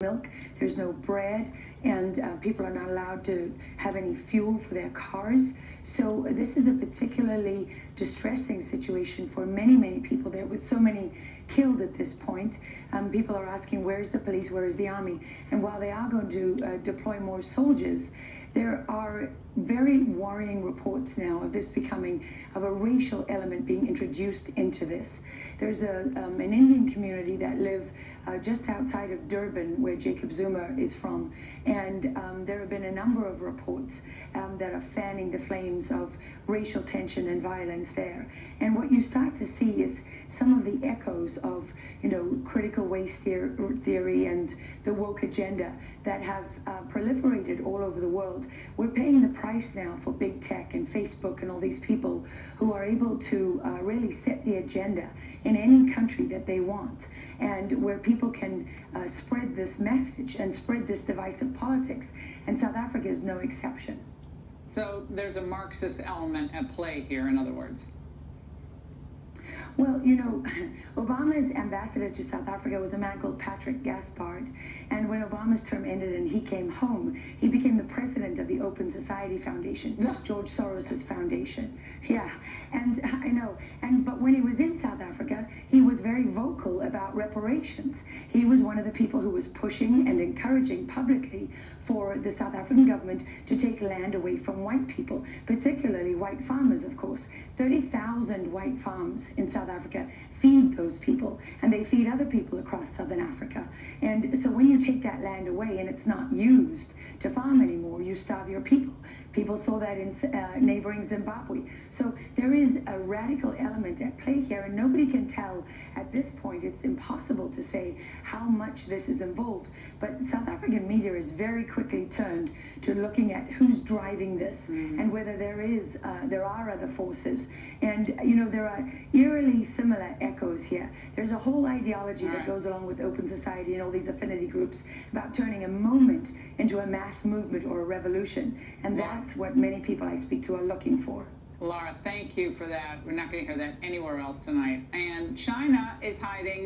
milk, there's no bread, and people are not allowed to have any fuel for their cars. So this is a particularly distressing situation for many, many people there, with so many killed at this point. People are asking, where's the police, where is the army? And while they are going to deploy more soldiers, there are very worrying reports now of this becoming, of a racial element being introduced into this. There's an Indian community that live just outside of Durban, where Jacob Zuma is from, and there have been a number of reports that are fanning the flames of racial tension and violence there. And what you start to see is some of the echoes of, critical race theory and the woke agenda that have proliferated all over the world. We're paying the price now for big tech and Facebook and all these people who are able to really set the agenda in any country that they want, and where people can spread this message and spread this divisive politics, and South Africa is no exception. So there's a Marxist element at play here, in other words. Well, Obama's ambassador to South Africa was a man called Patrick Gaspard. And when Obama's term ended and he came home, he became the president of the Open Society Foundation, George Soros' foundation. Yeah, and I know. But when he was in South Africa, he was very vocal about reparations. He was one of the people who was pushing and encouraging publicly for the South African government to take land away from white people, particularly white farmers, of course. 30,000 white farms in South Africa feed those people, and they feed other people across Southern Africa. And so when you take that land away and it's not used to farm anymore, you starve your people. People saw that in neighboring Zimbabwe. So there is a radical element at play here, and nobody can tell at this point. It's impossible to say how much this is involved. But South African media is very quickly turned to looking at who's driving this and whether there are other forces. And, there are eerily similar echoes here. There's a whole ideology that goes along with open society and all these affinity groups about turning a moment into a mass movement or a revolution. And that's what many people I speak to are looking for. Laura, thank you for that. We're not going to hear that anywhere else tonight. And China is hiding